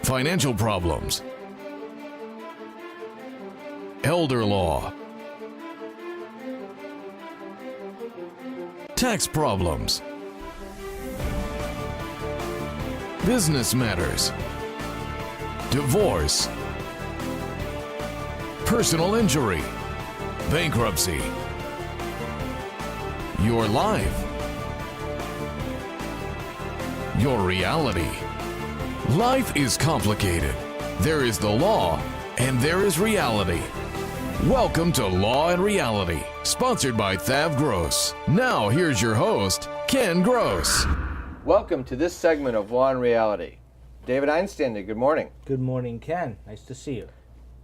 financial problems, elder law, tax problems, business matters, divorce, personal injury, bankruptcy, your life, your reality. Life is complicated. There is the law and there is reality. Welcome to Law and Reality, sponsored by Thav Gross. Now here's your host, Ken Gross. Welcome to this segment of Law and Reality. David Einstander, good morning. Good morning, Ken. Nice to see you.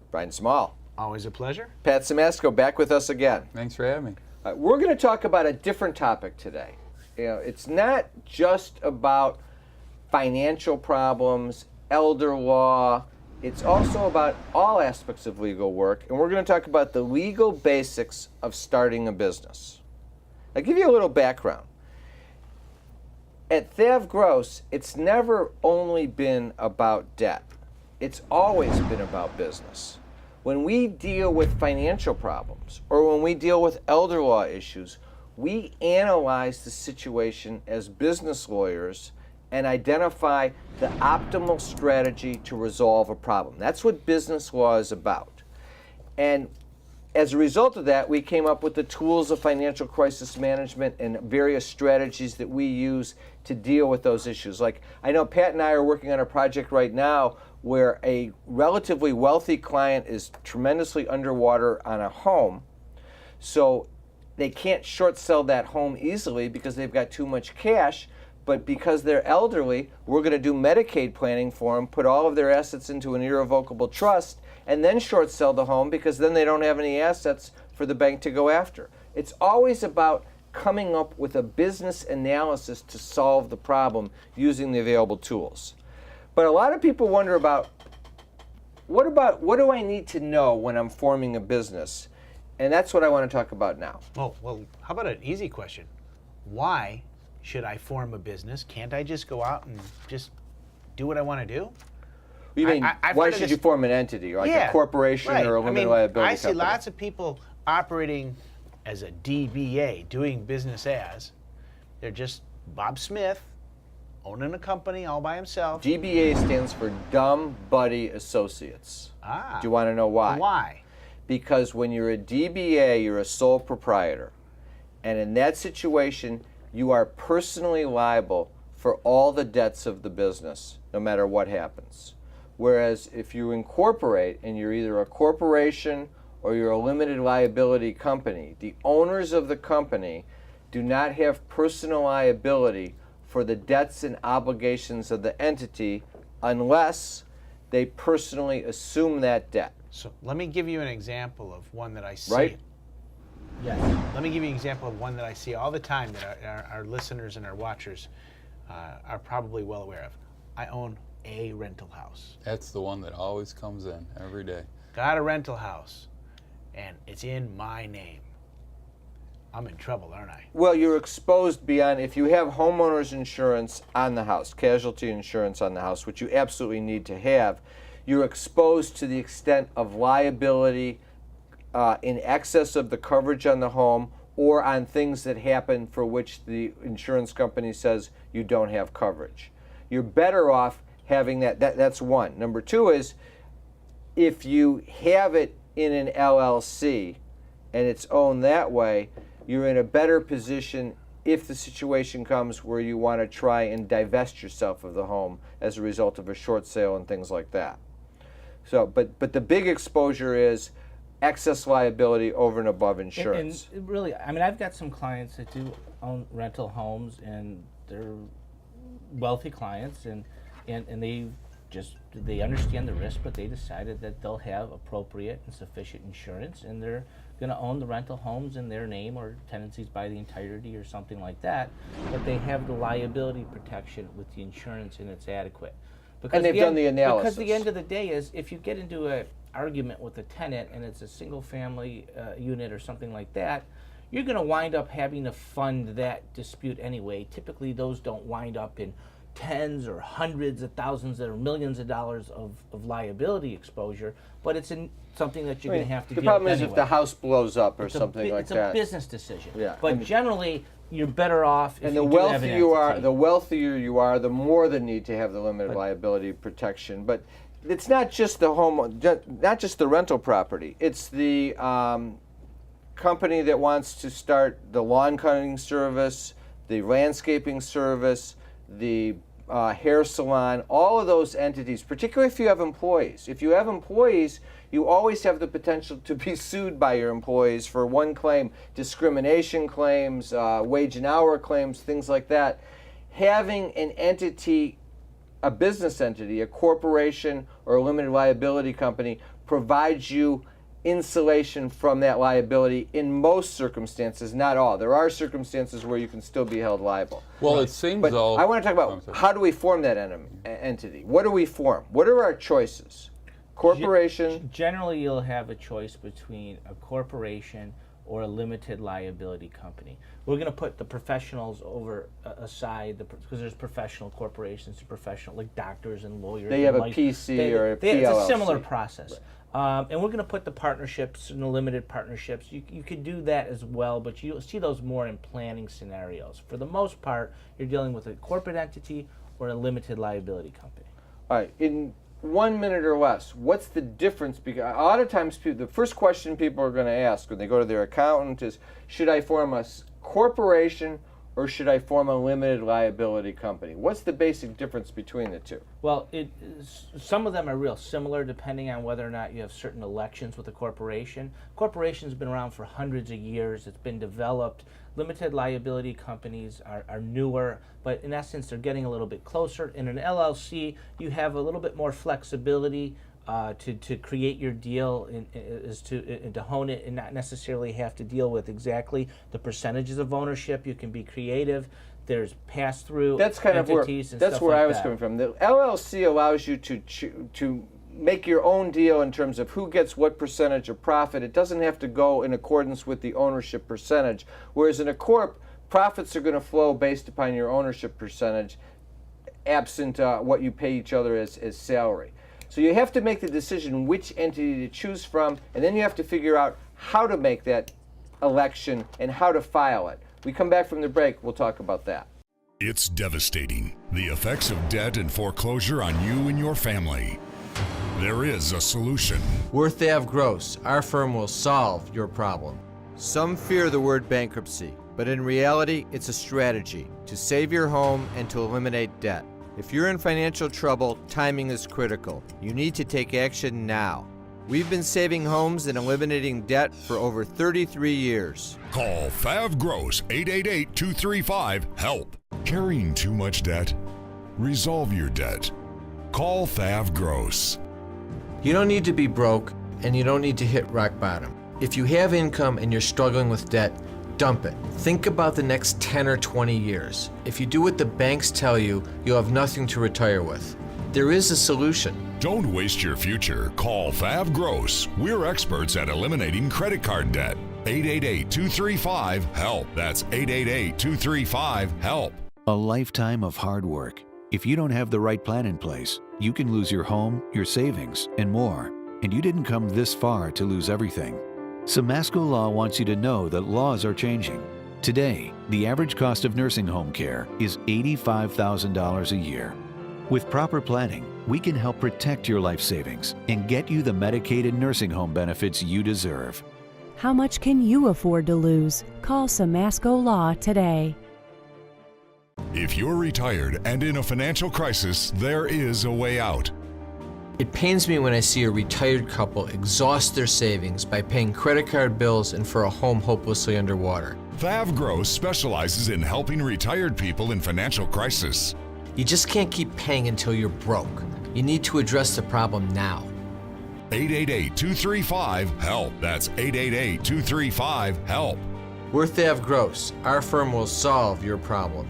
Brian Small. Always a pleasure. Pat Simasco back with us again. Thanks for having me. We're going to talk about a different topic today. It's not just about financial problems, elder law. It's also about all aspects of legal work, and we're going to talk about the legal basics of starting a business. I'll give you a little background. At Thav Gross, it's never only been about debt. It's always been about business. When we deal with financial problems or when we deal with elder law issues, we analyze the situation as business lawyers and identify the optimal strategy to resolve a problem. That's what business law is about. And as a result of that, we came up with the tools of financial crisis management and various strategies that we use to deal with those issues. Like, I know Pat and I are working on a project right now where a relatively wealthy client is tremendously underwater on a home. So they can't short sell that home easily because they've got too much cash. But because they're elderly, we're going to do Medicaid planning for them, put all of their assets into an irrevocable trust, and then short sell the home because then they don't have any assets for the bank to go after. It's always about coming up with a business analysis to solve the problem using the available tools. But a lot of people wonder about what do I need to know when I'm forming a business? And that's what I want to talk about now. Oh, well, how about an easy question? Why should I form a business? Can't I just go out and just do what I want to do? You mean, why should you form an entity, like a corporation or a limited liability I see company? lots of people operating as a DBA, doing business as. They're just Bob Smith, owning a company all by himself. DBA stands for Dumb Buddy Associates. Ah. Do you want to know why? Why? Because when you're a DBA, you're a sole proprietor. And in that situation, you are personally liable for all the debts of the business, no matter what happens. Whereas if you incorporate and you're either a corporation or you're a limited liability company, the owners of the company do not have personal liability for the debts and obligations of the entity unless they personally assume that debt. So let me give you an example of one that I see. Right? Yes. Let me give you an example of one that I see all the time that our listeners and our watchers are probably well aware of. I own a rental house. That's the one that always comes in every day. Got a rental house, and it's in my name. I'm in trouble, aren't I? Well, you're exposed beyond, if you have homeowners insurance on the house, casualty insurance on the house, which you absolutely need to have, you're exposed to the extent of liability in excess of the coverage on the home or on things that happen for which the insurance company says you don't have coverage. You're better off having that. That's one. Number two is if you have it in an LLC and it's owned that way, you're in a better position if the situation comes where you want to try and divest yourself of the home as a result of a short sale and things like that. So, but the big exposure is excess liability over and above insurance. And really, I mean, I've got some clients that do own rental homes, and they're wealthy clients, and they understand the risk, but they decided that they'll have appropriate and sufficient insurance, and they're going to own the rental homes in their name or tenancies by the entirety or something like that, but they have the liability protection with the insurance and it's adequate. Because and they've done the analysis. Because the end of the day is, if you get into an argument with a tenant and it's a single family unit or something like that, you're going to wind up having to fund that dispute anyway. Typically those don't wind up in tens or hundreds of thousands or millions of dollars of liability exposure, but it's something that you're going to have to deal with. The problem is anyway. if the house blows up or It's a something like it's that. a business decision. Yeah. But generally, you're better off if And you the do have an wealthier you are, entity. the wealthier you are, the more the need to have the limited liability protection. But it's not just the not just the rental property. It's the company that wants to start the lawn cutting service, the landscaping service, the hair salon, all of those entities, particularly if you have employees. If you have employees, you always have the potential to be sued by your employees for one claim, discrimination claims, wage and hour claims, things like that. Having an entity, a business entity, a corporation or a limited liability company provides you insulation from that liability in most circumstances, not all. There are circumstances where you can still be held liable. Well, it seems But though. I want to talk I'm about sorry. how do we form that entity? What do we form? What are our choices? Corporation. Generally, you'll have a choice between a corporation or a limited liability company. We're going to put the professionals aside because there's professional corporations and professional, like doctors and lawyers. They have and a PC or a It's a PLLC. similar process. And we're going to put the partnerships and the limited partnerships. You could do that as well, but you'll see those more in planning scenarios. For the most part, you're dealing with a corporate entity or a limited liability company. All right, in 1 minute or less, what's the difference? Because a lot of times, the first question people are going to ask when they go to their accountant is, should I form a corporation or should I form a limited liability company? What's the basic difference between the two? Well, some of them are real similar depending on whether or not you have certain elections with a corporation. Corporation's been around for hundreds of years. It's been developed. Limited liability companies are newer, but in essence, they're getting a little bit closer. In an LLC, you have a little bit more flexibility to create your deal and to hone it and not necessarily have to deal with exactly the percentages of ownership. You can be creative. There's pass-through That's kind of where entities and that's stuff where like I was that. coming from. The LLC allows you to make your own deal in terms of who gets what percentage of profit. It doesn't have to go in accordance with the ownership percentage. Whereas in a corp, profits are going to flow based upon your ownership percentage, absent what you pay each other as salary. So you have to make the decision which entity to choose from, and then you have to figure out how to make that election and how to file it. We come back from the break, we'll talk about that. It's devastating, the effects of debt and foreclosure on you and your family. There is a solution. Worth Ave Gross, our firm will solve your problem. Some fear the word bankruptcy, but in reality, it's a strategy to save your home and to eliminate debt. If you're in financial trouble, timing is critical. You need to take action now. We've been saving homes and eliminating debt for over 33 years. Call Fav Gross 888-235-HELP. Carrying too much debt? Resolve your debt. Call Fav Gross. You don't need to be broke, and you don't need to hit rock bottom. If you have income and you're struggling with debt, dump it. Think about the next 10 or 20 years. If you do what the banks tell you, you'll have nothing to retire with. There is a solution. Don't waste your future. Call Fav Gross. We're experts at eliminating credit card debt. 888-235-HELP. That's 888-235-HELP. A lifetime of hard work. If you don't have the right plan in place, you can lose your home, your savings, and more. And you didn't come this far to lose everything. Samasco Law wants you to know that laws are changing. Today, the average cost of nursing home care is $85,000 a year. With proper planning, we can help protect your life savings and get you the Medicaid and nursing home benefits you deserve. How much can you afford to lose? Call Samasco Law today. If you're retired and in a financial crisis, there is a way out. It pains me when I see a retired couple exhaust their savings by paying credit card bills and for a home hopelessly underwater. Fav Gross specializes in helping retired people in financial crisis. You just can't keep paying until you're broke. You need to address the problem now. 888-235-HELP. That's 888-235-HELP. Worth Ave Gross, our firm will solve your problem.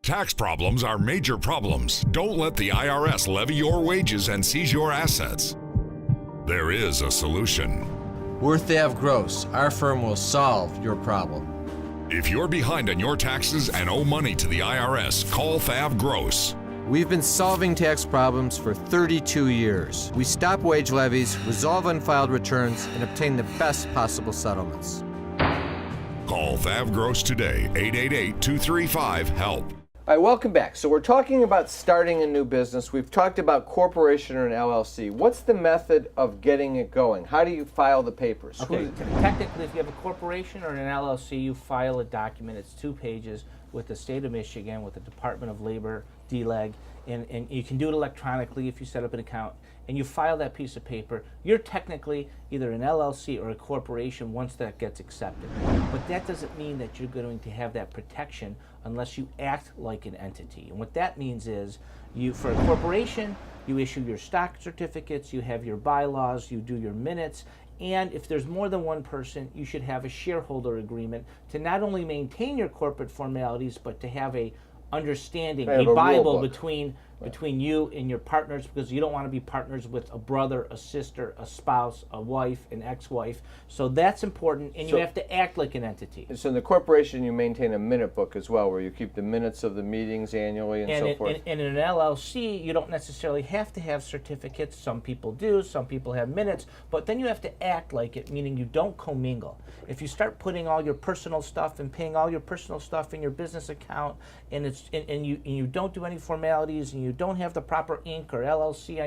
Tax problems are major problems. Don't let the IRS levy your wages and seize your assets. There is a solution. Worth Ave Gross, our firm will solve your problem. If you're behind on your taxes and owe money to the IRS, call Fav Gross. We've been solving tax problems for 32 years. We stop wage levies, resolve unfiled returns, and obtain the best possible settlements. Call Thav Gross today, 888-235-HELP. All right, welcome back. So we're talking about starting a new business. We've talked about corporation or an LLC. What's the method of getting it going? How do you file the papers? Okay, technically, if you have a corporation or an LLC, you file a document. It's 2 pages with the state of Michigan, with the Department of Labor, DLEG, and you can do it electronically if you set up an account, and you file that piece of paper. You're technically either an LLC or a corporation once that gets accepted. But that doesn't mean that you're going to have that protection unless you act like an entity. And what that means is, for a corporation, you issue your stock certificates, you have your bylaws, you do your minutes, and if there's more than one person, you should have a shareholder agreement to not only maintain your corporate formalities, but to have a understanding, a Bible between you and your partners, because you don't want to be partners with a brother, a sister, a spouse, a wife, an ex-wife. So that's important, and you have to act like an entity. So in the corporation, you maintain a minute book as well, where you keep the minutes of the meetings annually and so forth. And in an LLC, you don't necessarily have to have certificates. Some people do, some people have minutes, but then you have to act like it, meaning you don't commingle. If you start putting all your personal stuff and paying all your personal stuff in your business account, and you don't do any formalities, and you don't have the proper ink or LLC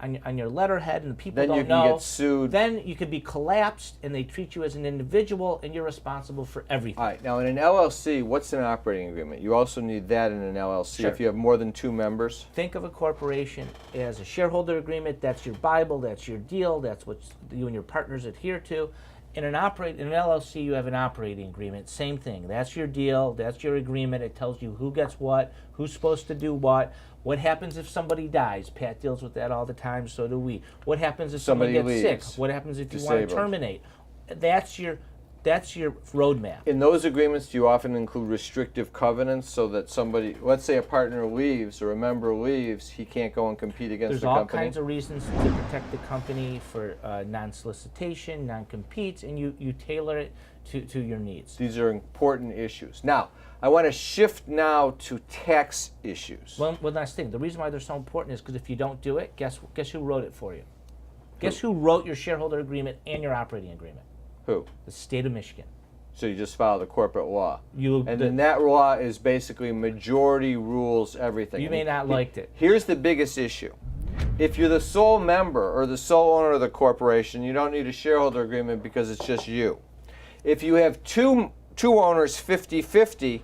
on your letterhead, and the people then don't you can know, get sued. Then you could be collapsed, and they treat you as an individual, and you're responsible for everything. All right. Now, in an LLC, what's an operating agreement? You also need that in an LLC if you have more than 2 members. Think of a corporation as a shareholder agreement. That's your Bible. That's your deal. That's what you and your partners adhere to. In an LLC, you have an operating agreement. Same thing. That's your deal. That's your agreement. It tells you who gets what, who's supposed to do what. What happens if somebody dies? Pat deals with that all the time. So do we. What happens if somebody gets leaves, sick? What happens if you want to terminate? That's your roadmap. In those agreements, do you often include restrictive covenants so that somebody, let's say a partner leaves or a member leaves, he can't go and compete against the company? There's all kinds of reasons to protect the company for non-solicitation, non-competes, and you tailor it to your needs. These are important issues. Now, I want to shift now to tax issues. One last thing. The reason why they're so important is because if you don't do it, guess who wrote it for you? Guess who wrote your shareholder agreement and your operating agreement? Who? The state of Michigan. So you just follow the corporate law. And then that law is basically majority rules everything. You may not liked it. Here's the biggest issue. If you're the sole member or the sole owner of the corporation, you don't need a shareholder agreement because it's just you. If you have two owners 50-50,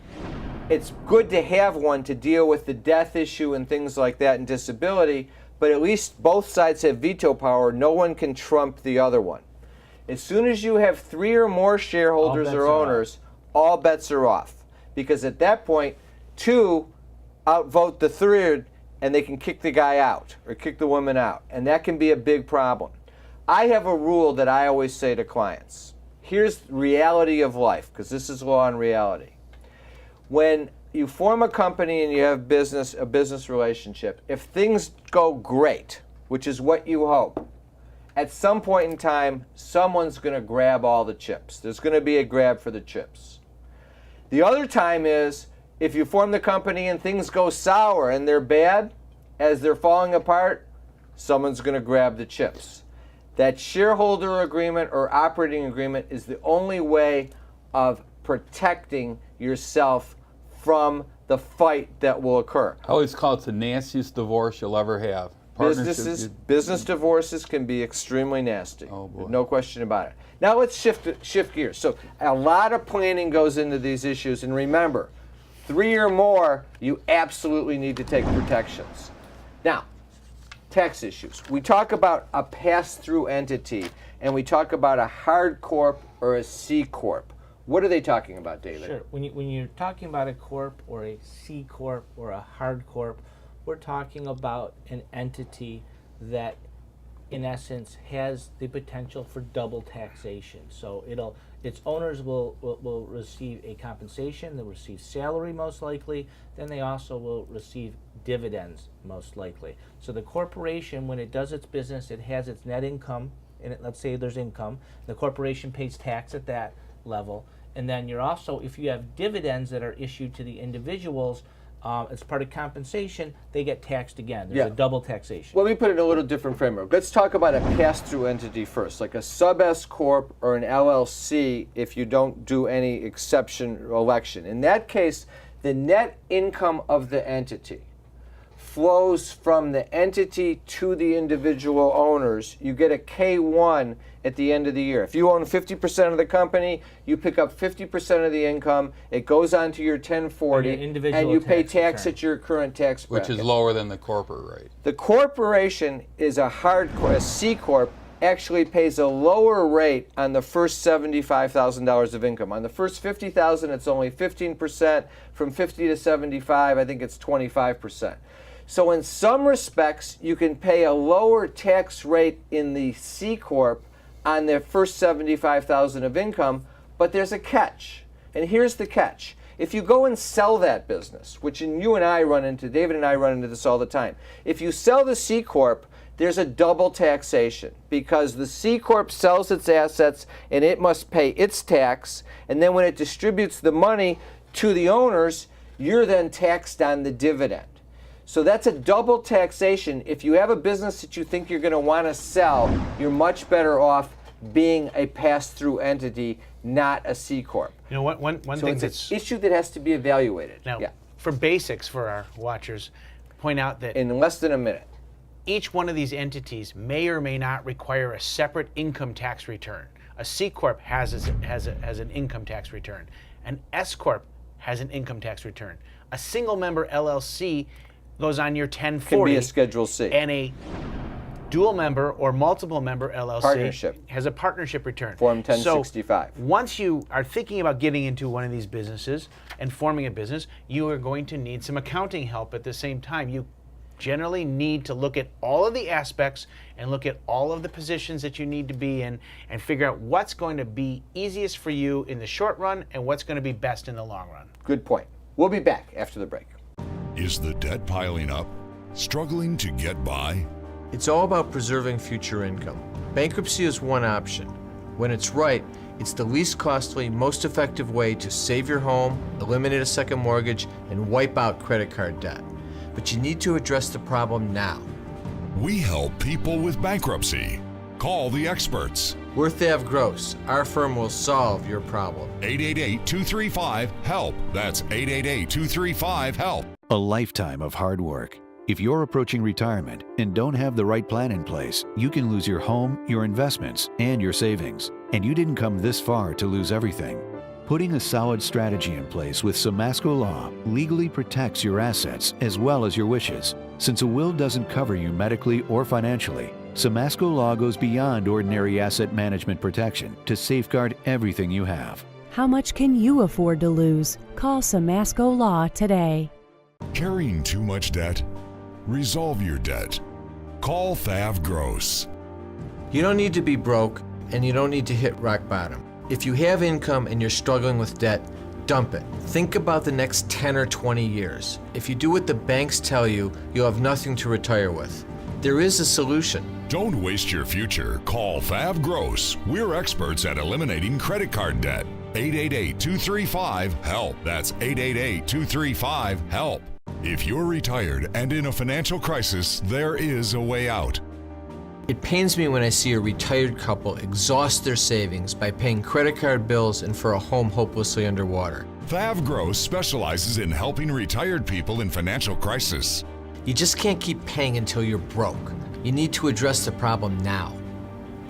it's good to have one to deal with the death issue and things like that and disability, but at least both sides have veto power. No one can trump the other one. As soon as you have 3 or more shareholders or owners, all bets are off. Because at that point, 2 outvote the 3rd and they can kick the guy out or kick the woman out. And that can be a big problem. I have a rule that I always say to clients. Here's the reality of life, because this is law and reality. When you form a company and you have a business relationship, if things go great, which is what you hope, at some point in time, someone's going to grab all the chips. There's going to be a grab for the chips. The other time is if you form the company and things go sour and they're bad, as they're falling apart, someone's going to grab the chips. That shareholder agreement or operating agreement is the only way of protecting yourself from the fight that will occur. I always call it the nastiest divorce you'll ever have. Business divorces can be extremely nasty. Oh, boy. No question about it. Now let's shift gears. So a lot of planning goes into these issues, and remember, 3 or more, you absolutely need to take protections. Now, tax issues. We talk about a pass-through entity, and we talk about a hard corp or a C corp. What are they talking about, David? Sure. When you're talking about a corp or a C corp or a hard corp, we're talking about an entity that, in essence, has the potential for double taxation. So its owners will receive a compensation, they'll receive salary most likely, then they also will receive dividends most likely. So the corporation, when it does its business, it has its net income, and let's say there's income, the corporation pays tax at that level, and then you're also, if you have dividends that are issued to the individuals, as part of compensation, they get taxed again. There's a double taxation. Let me put it in a little different framework. Let's talk about a pass-through entity first, like a sub-S corp or an LLC if you don't do any exception election. In that case, the net income of the entity flows from the entity to the individual owners. You get a K1 at the end of the year. If you own 50% of the company, you pick up 50% of the income. It goes onto your 1040, and you pay tax at your current tax bracket. Which is lower than the corporate rate. The corporation is a C corp. Actually pays a lower rate on the first $75,000 of income. On the first $50,000, it's only 15%. From 50 to 75, I think it's 25%. So in some respects, you can pay a lower tax rate in the C corp on their first $75,000 of income, but there's a catch. And here's the catch. If you go and sell that business, which you and I run into, David and I run into this all the time. If you sell the C corp, there's a double taxation because the C corp sells its assets and it must pay its tax, and then when it distributes the money to the owners, you're then taxed on the dividend. So that's a double taxation. If you have a business that you think you're going to want to sell, you're much better off being a pass-through entity, not a C corp. You know, one thing that's an issue that has to be evaluated. Now, for basics for our watchers, point out that in less than a minute, each one of these entities may or may not require a separate income tax return. A C corp has an income tax return. An S corp has an income tax return. A single member LLC goes on your 1040. Can be a Schedule C. And a dual member or multiple member LLC has a partnership return. Form 1065. So once you are thinking about getting into one of these businesses and forming a business, you are going to need some accounting help at the same time. You generally need to look at all of the aspects and look at all of the positions that you need to be in and figure out what's going to be easiest for you in the short run and what's going to be best in the long run. Good point. We'll be back after the break. Is the debt piling up? Struggling to get by? It's all about preserving future income. Bankruptcy is one option. When it's right, it's the least costly, most effective way to save your home, eliminate a second mortgage, and wipe out credit card debt. But you need to address the problem now. We help people with bankruptcy. Call the experts. Worth Ave Gross. Our firm will solve your problem. 888-235-HELP. That's 888-235-HELP. A lifetime of hard work. If you're approaching retirement and don't have the right plan in place, you can lose your home, your investments, and your savings. And you didn't come this far to lose everything. Putting a solid strategy in place with Samasco Law legally protects your assets as well as your wishes. Since a will doesn't cover you medically or financially, Samasco Law goes beyond ordinary asset management protection to safeguard everything you have. How much can you afford to lose? Call Samasco Law today. Carrying too much debt? Resolve your debt. Call Thav Gross. You don't need to be broke, and you don't need to hit rock bottom. If you have income and you're struggling with debt, dump it. Think about the next 10 or 20 years. If you do what the banks tell you, you'll have nothing to retire with. There is a solution. Don't waste your future. Call Thav Gross. We're experts at eliminating credit card debt. 888-235-HELP. That's 888-235-HELP. If you're retired and in a financial crisis, there is a way out. It pains me when I see a retired couple exhaust their savings by paying credit card bills and for a home hopelessly underwater. Thav Gross specializes in helping retired people in financial crisis. You just can't keep paying until you're broke. You need to address the problem now.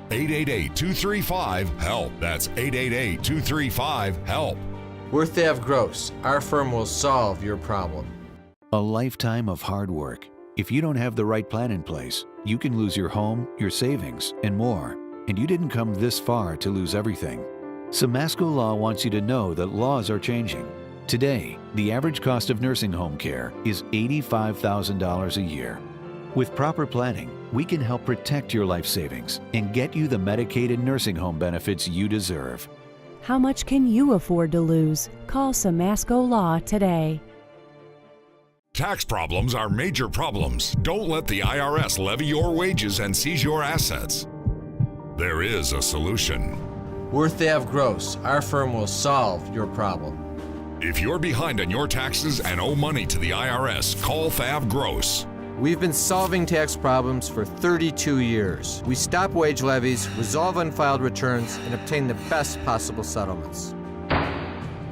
888-235-HELP. That's 888-235-HELP. Worth Ave Gross. Our firm will solve your problem. A lifetime of hard work. If you don't have the right plan in place, you can lose your home, your savings, and more. And you didn't come this far to lose everything. Samasco Law wants you to know that laws are changing. Today, the average cost of nursing home care is $85,000 a year. With proper planning, we can help protect your life savings and get you the Medicaid and nursing home benefits you deserve. How much can you afford to lose? Call Samasco Law today. Tax problems are major problems. Don't let the IRS levy your wages and seize your assets. There is a solution. Worth Ave Gross. Our firm will solve your problem. If you're behind on your taxes and owe money to the IRS, call Thav Gross. We've been solving tax problems for 32 years. We stop wage levies, resolve unfiled returns, and obtain the best possible settlements.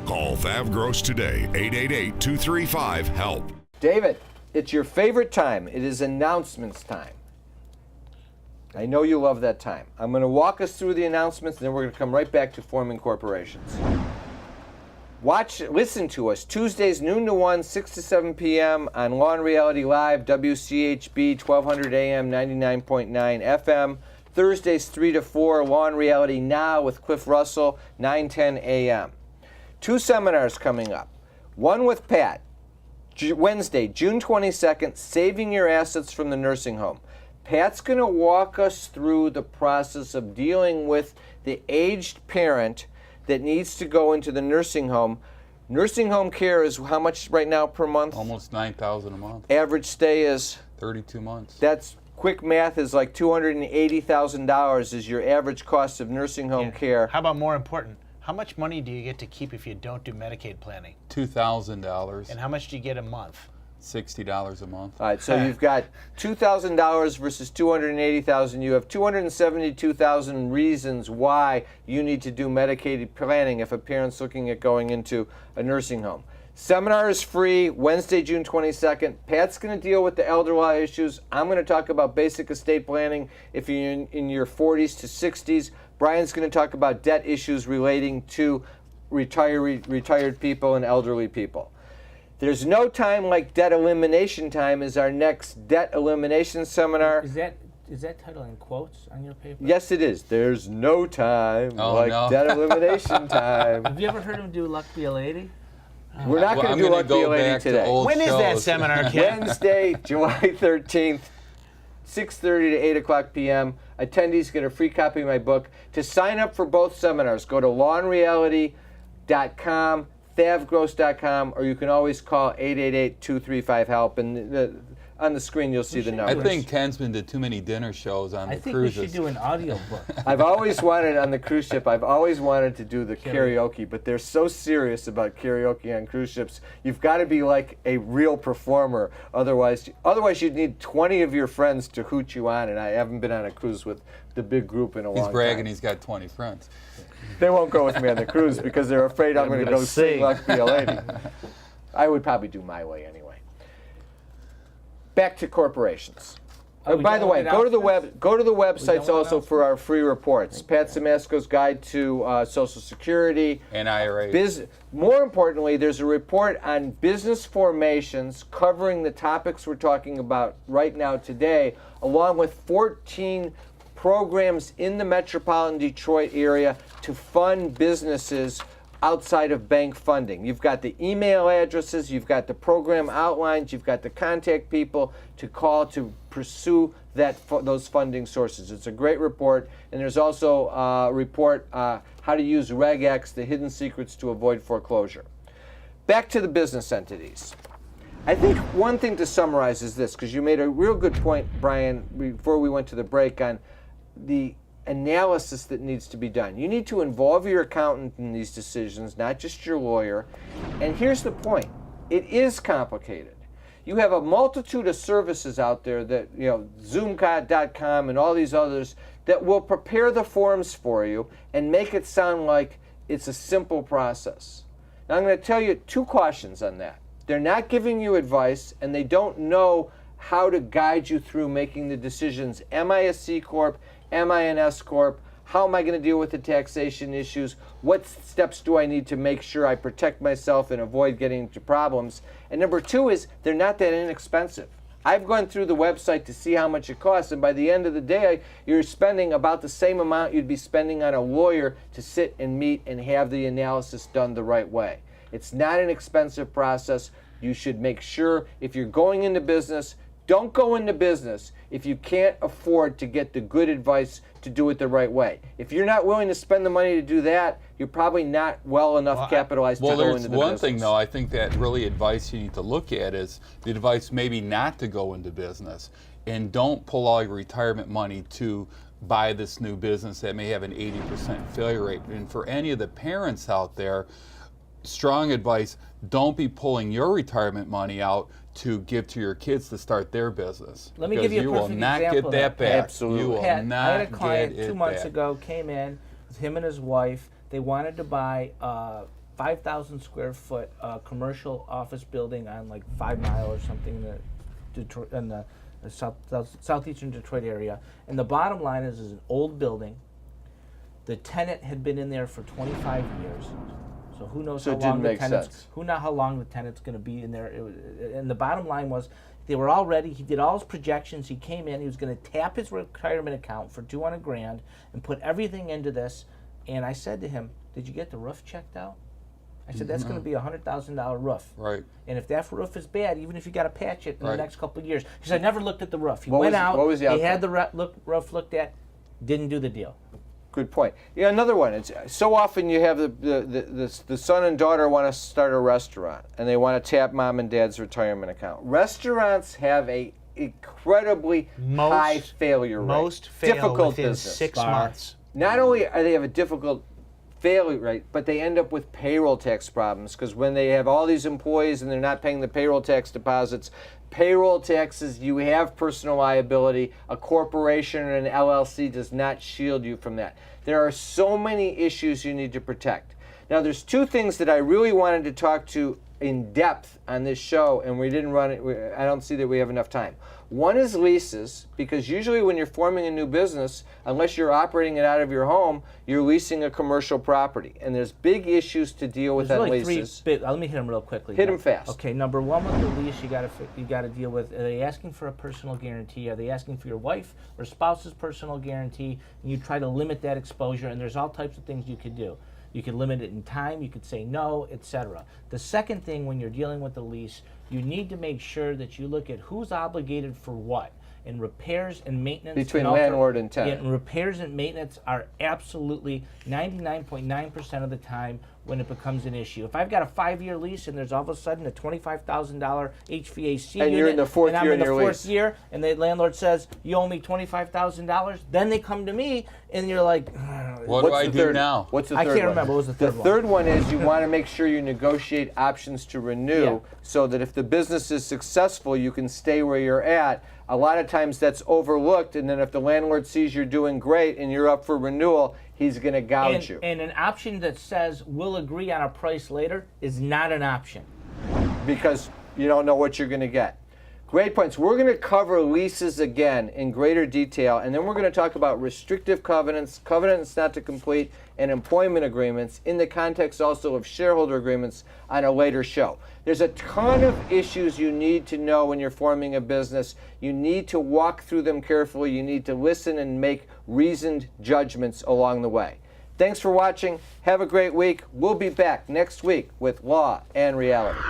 Call Thav Gross today, 888-235-HELP. David, it's your favorite time. It is announcements time. I know you love that time. I'm going to walk us through the announcements, and then we're going to come right back to forming corporations. Listen to us Tuesdays noon to 1, 6 to 7 p.m. on Law and Reality Live, WCHB 1200 AM, 99.9 FM. Thursdays 3 to 4, Law and Reality Now with Cliff Russell, 9:10 a.m. 2 seminars coming up. One with Pat, Wednesday, June 22nd, Saving Your Assets from the Nursing Home. Pat's going to walk us through the process of dealing with the aged parent that needs to go into the nursing home. Nursing home care is how much right now per month? Almost $9,000 a month. Average stay is? 32 months. That's quick math is like $280,000 is your average cost of nursing home care. How about more important? How much money do you get to keep if you don't do Medicaid planning? $2,000. And how much do you get a month? $60 a month. All right, so you've got $2,000 versus $280,000. You have 272,000 reasons why you need to do Medicaid planning if a parent's looking at going into a nursing home. Seminar is free, Wednesday, June 22nd. Pat's going to deal with the elder law issues. I'm going to talk about basic estate planning if you're in your 40s to 60s. Brian's going to talk about debt issues relating to retired people and elderly people. There's no time like debt elimination time is our next debt elimination seminar. Is that title in quotes on your paper? Yes, it is. There's no time debt elimination time. Have you ever heard him do Luck Be a Lady? We're not going to do Luck Be a Lady today. When is that seminar, Ken? Wednesday, July 13th, 6:30 to 8 o'clock p.m. Attendees get a free copy of my book. To sign up for both seminars, go to lawandreality.com, thavgross.com, or you can always call 888-235-HELP. And on the screen, you'll see the numbers. I think Ken's been to too many dinner shows on the cruises. I think we should do an audio book. I've always wanted, on the cruise ship, I've always wanted to do the karaoke, but they're so serious about karaoke on cruise ships. You've got to be like a real performer. Otherwise you'd need 20 of your friends to hoot you on, and I haven't been on a cruise with the big group in a long time. He's bragging he's got 20 friends. They won't go with me on the cruise because they're afraid I'm going to go sing Luck Be a Lady. I would probably do my way anyway. Back to corporations. By the way, go to the websites also for our free reports. Pat Simasco's Guide to Social Security and IRA. More importantly, there's a report on business formations covering the topics we're talking about right now today, along with 14 programs in the metropolitan Detroit area to fund businesses outside of bank funding. You've got the email addresses, you've got the program outlines, you've got the contact people to call to pursue those funding sources. It's a great report, and there's also a report how to use Reg X, the hidden secrets to avoid foreclosure. Back to the business entities. I think one thing to summarize is this, because you made a real good point, Brian, before we went to the break on the analysis that needs to be done. You need to involve your accountant in these decisions, not just your lawyer. And here's the point. It is complicated. You have a multitude of services out there that, Zoomcot.com and all these others that will prepare the forms for you and make it sound like it's a simple process. Now I'm going to tell you 2 cautions on that. They're not giving you advice, and they don't know how to guide you through making the decisions. Am I a C Corp? Am I an S Corp? How am I going to deal with the taxation issues? What steps do I need to make sure I protect myself and avoid getting into problems? And number 2 is they're not that inexpensive. I've gone through the website to see how much it costs, and by the end of the day, you're spending about the same amount you'd be spending on a lawyer to sit and meet and have the analysis done the right way. It's not an expensive process. You should make sure if you're going into business, don't go into business if you can't afford to get the good advice to do it the right way. If you're not willing to spend the money to do that, you're probably not well enough capitalized to go into the business. Well, there's one thing, though, I think that really advice you need to look at is the advice maybe not to go into business. And don't pull all your retirement money to buy this new business that may have an 80% failure rate. And for any of the parents out there, strong advice, don't be pulling your retirement money out to give to your kids to start their business. Let me give you a you will perfect not example get of that back. Absolutely. You will Pat, not I had a client get 2 it months back. ago, came in with him and his wife. They wanted to buy a 5,000 square foot commercial office building on like 5 Mile or something in the southeastern Detroit area. And the bottom line is an old building. The tenant had been in there for 25 years. So who knows So how it long didn't the make tenant's sense. who know how long the tenant's going to be in there. And the bottom line was they were all ready. He did all his projections. He came in. He was going to tap his retirement account for $200,000 and put everything into this. And I said to him, "Did you get the roof checked out?" I said, "That's going to be a $100,000 roof. Right. And if that roof is bad, even if you got to patch it in the Right. next couple of years." He said, "I never looked at the roof." He What went was- out. what was the he had the outcome? roof looked at. Didn't do the deal. Good point. Yeah, another one. It's so often you have the son and daughter want to start a restaurant and they want to tap mom and dad's retirement account. Restaurants have a incredibly high failure rate. Most fail difficult within business. 6 months. Not only are they have a difficult failure rate, but they end up with payroll tax problems because when they have all these employees and they're not paying the payroll tax deposits, payroll taxes, you have personal liability. A corporation or an LLC does not shield you from that. There are so many issues you need to protect. Now, there's two things that I really wanted to talk to in depth on this show, and we didn't run it. I don't see that we have enough time. One is leases, because usually when you're forming a new business, unless you're operating it out of your home, you're leasing a commercial property, and there's big issues to deal with There's on really leases. three big. Let me hit them real quickly. Hit 'em fast. Okay, number one with the lease, you got to deal with. Are they asking for a personal guarantee? Are they asking for your wife or spouse's personal guarantee? And you try to limit that exposure. And there's all types of things you could do. You could limit it in time. You could say no, etc. The second thing, when you're dealing with the lease, you need to make sure that you look at who's obligated for what. And repairs and maintenance. Between and landlord and tenant. Yeah, and repairs and maintenance are absolutely 99.9% of the time when it becomes an issue. If I've got a 5-year lease and there's all of a sudden a $25,000 HVAC And unit, you're in the fourth and I'm year in the in your fourth lease. year, and the landlord says you owe me $25,000, then they come to me and you're like, What do I do now? What's the I third can't one? remember. What was the third one? The third one is you want to make sure you negotiate options to renew Yeah. so that if the business is successful, you can stay where you're at. A lot of times that's overlooked, and then if the landlord sees you're doing great and you're up for renewal, he's going to gouge you. And an option that says we'll agree on a price later is not an option. Because you don't know what you're going to get. Great points. We're going to cover leases again in greater detail, and then we're going to talk about restrictive covenants, covenants not to complete, and employment agreements in the context also of shareholder agreements on a later show. There's a ton of issues you need to know when you're forming a business. You need to walk through them carefully. You need to listen and make reasoned judgments along the way. Thanks for watching. Have a great week. We'll be back next week with Law and Reality.